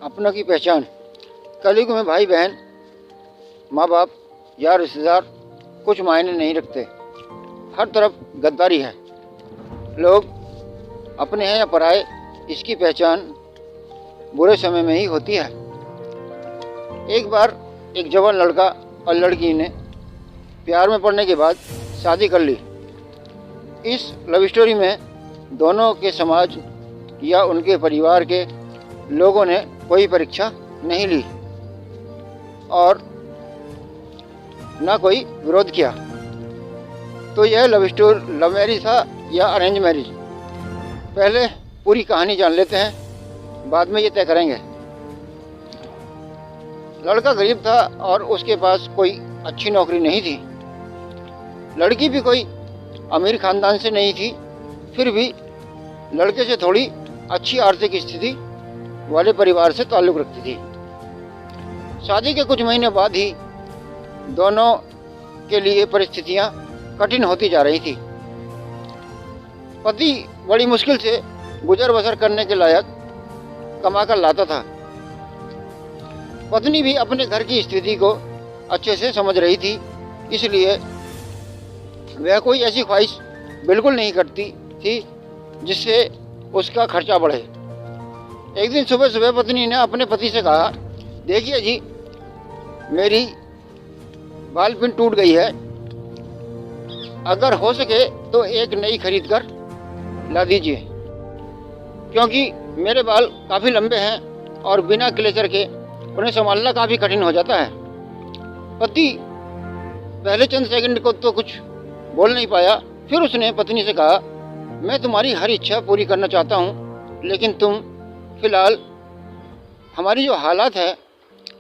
अपनों की पहचान। कलयुग में भाई बहन, माँ बाप या रिश्तेदार कुछ मायने नहीं रखते। हर तरफ गद्दारी है। लोग अपने हैं या पराए, इसकी पहचान बुरे समय में ही होती है। एक बार एक जवान लड़का और लड़की ने प्यार में पड़ने के बाद शादी कर ली। इस लव स्टोरी में दोनों के समाज या उनके परिवार के लोगों ने कोई परीक्षा नहीं ली और ना कोई विरोध किया। तो यह लव मैरिज था या अरेंज मैरिज? पहले पूरी कहानी जान लेते हैं, बाद में ये तय करेंगे। लड़का गरीब था और उसके पास कोई अच्छी नौकरी नहीं थी। लड़की भी कोई अमीर खानदान से नहीं थी, फिर भी लड़के से थोड़ी अच्छी आर्थिक स्थिति वाले परिवार से ताल्लुक़ रखती थी। शादी के कुछ महीने बाद ही दोनों के लिए परिस्थितियां कठिन होती जा रही थी। पति बड़ी मुश्किल से गुजर बसर करने के लायक कमा कर लाता था। पत्नी भी अपने घर की स्थिति को अच्छे से समझ रही थी, इसलिए वह कोई ऐसी ख्वाहिश बिल्कुल नहीं करती थी जिससे उसका खर्चा बढ़े। एक दिन सुबह सुबह पत्नी ने अपने पति से कहा, देखिए जी, मेरी बाल पिन टूट गई है, अगर हो सके तो एक नई खरीद कर ला दीजिए, क्योंकि मेरे बाल काफ़ी लंबे हैं और बिना क्लेचर के उन्हें संभालना काफ़ी कठिन हो जाता है। पति पहले चंद सेकंड को तो कुछ बोल नहीं पाया, फिर उसने पत्नी से कहा, मैं तुम्हारी हर इच्छा पूरी करना चाहता हूँ, लेकिन तुम फिलहाल हमारी जो हालात है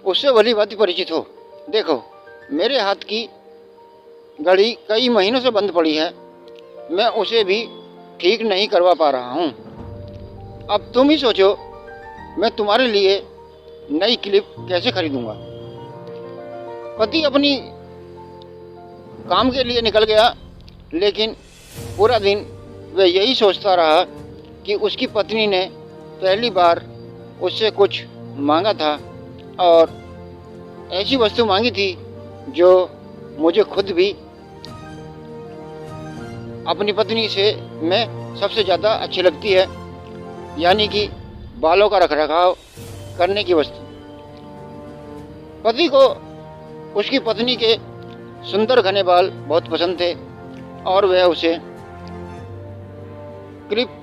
उससे भली भांति परिचित हो। देखो, मेरे हाथ की घड़ी कई महीनों से बंद पड़ी है, मैं उसे भी ठीक नहीं करवा पा रहा हूँ। अब तुम ही सोचो, मैं तुम्हारे लिए नई क्लिप कैसे खरीदूंगा। पति अपनी काम के लिए निकल गया, लेकिन पूरा दिन वह यही सोचता रहा कि उसकी पत्नी ने पहली बार उससे कुछ मांगा था और ऐसी वस्तु मांगी थी जो मुझे खुद भी अपनी पत्नी से में सबसे ज़्यादा अच्छी लगती है, यानी कि बालों का रखरखाव करने की वस्तु। पति को उसकी पत्नी के सुंदर घने बाल बहुत पसंद थे और वह उसे क्लिप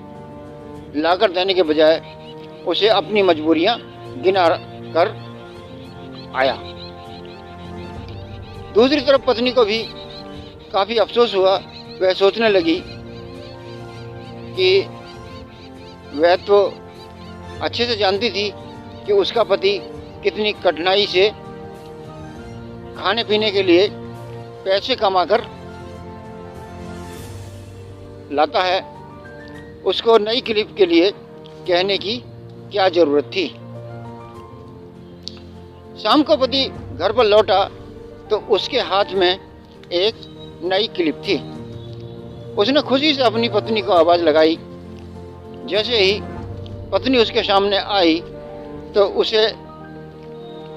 लाकर देने के बजाय उसे अपनी मजबूरियां गिना कर आया। दूसरी तरफ पत्नी को भी काफ़ी अफसोस हुआ। वह सोचने लगी कि वह तो अच्छे से जानती थी कि उसका पति कितनी कठिनाई से खाने पीने के लिए पैसे कमाकर लाता है। उसको नई क्लिप के लिए कहने की क्या ज़रूरत थी। शाम को पति घर पर लौटा तो उसके हाथ में एक नई क्लिप थी। उसने खुशी से अपनी पत्नी को आवाज़ लगाई। जैसे ही पत्नी उसके सामने आई तो उसे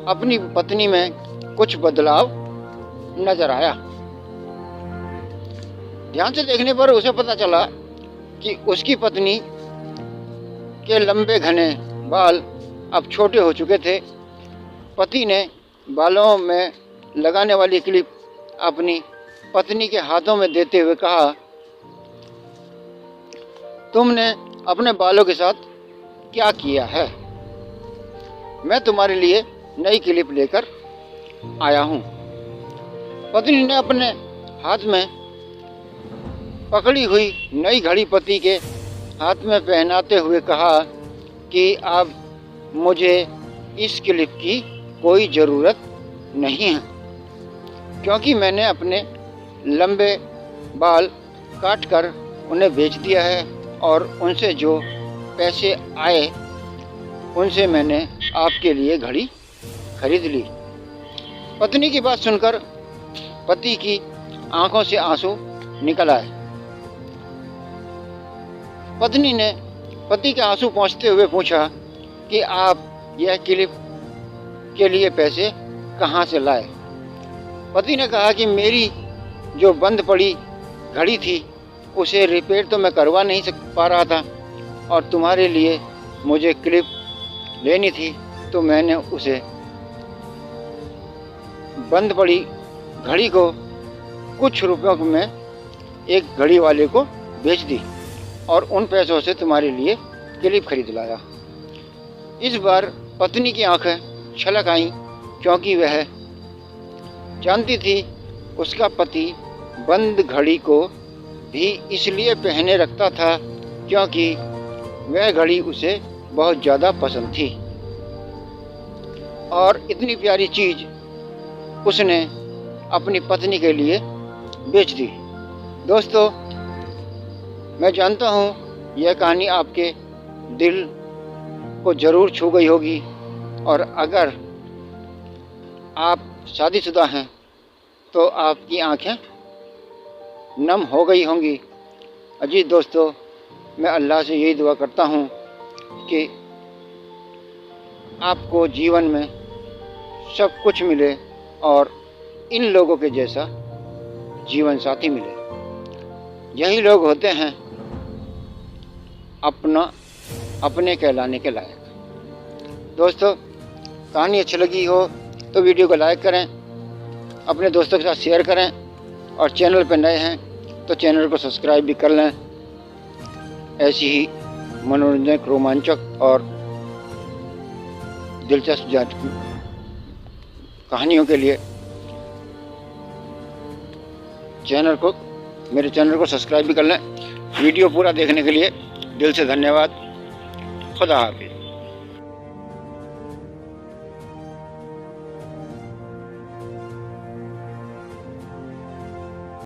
अपनी पत्नी में कुछ बदलाव नजर आया। ध्यान से देखने पर उसे पता चला कि उसकी पत्नी के लंबे घने बाल अब छोटे हो चुके थे। पति ने बालों में लगाने वाली क्लिप अपनी पत्नी के हाथों में देते हुए कहा, तुमने अपने बालों के साथ क्या किया है? मैं तुम्हारे लिए नई क्लिप लेकर आया हूँ। पत्नी ने अपने हाथ में पकड़ी हुई नई घड़ी पति के हाथ में पहनाते हुए कहा कि अब मुझे इस क्लिप की कोई ज़रूरत नहीं है, क्योंकि मैंने अपने लंबे बाल काट कर उन्हें बेच दिया है और उनसे जो पैसे आए उनसे मैंने आपके लिए घड़ी खरीद ली। पत्नी की बात सुनकर पति की आंखों से आंसू निकल आए। पत्नी ने पति के आंसू पोंछते हुए पूछा कि आप यह क्लिप के लिए पैसे कहाँ से लाए। पति ने कहा कि मेरी जो बंद पड़ी घड़ी थी उसे रिपेयर तो मैं करवा नहीं पा रहा था, और तुम्हारे लिए मुझे क्लिप लेनी थी तो मैंने उसे बंद पड़ी घड़ी को कुछ रुपयों में एक घड़ी वाले को बेच दी और उन पैसों से तुम्हारे लिए क्लिप खरीद लाया। इस बार पत्नी की आंखें छलक आईं, क्योंकि वह जानती थी उसका पति बंद घड़ी को भी इसलिए पहने रखता था क्योंकि वह घड़ी उसे बहुत ज़्यादा पसंद थी, और इतनी प्यारी चीज़ उसने अपनी पत्नी के लिए बेच दी। दोस्तों, मैं जानता हूँ यह कहानी आपके दिल को ज़रूर छू गई होगी, और अगर आप शादीशुदा हैं तो आपकी आंखें नम हो गई होंगी। अजीज दोस्तों, मैं अल्लाह से यही दुआ करता हूँ कि आपको जीवन में सब कुछ मिले और इन लोगों के जैसा जीवन साथी मिले। यही लोग होते हैं अपने कहलाने के लायक। दोस्तों, कहानी अच्छी लगी हो तो वीडियो को लाइक करें, अपने दोस्तों के साथ शेयर करें, और चैनल पर नए हैं तो चैनल को सब्सक्राइब भी कर लें। ऐसी ही मनोरंजक, रोमांचक और दिलचस्प कहानियों के लिए मेरे चैनल को सब्सक्राइब भी कर लें। वीडियो पूरा देखने के लिए दिल से धन्यवाद। खुदा हाफिज़।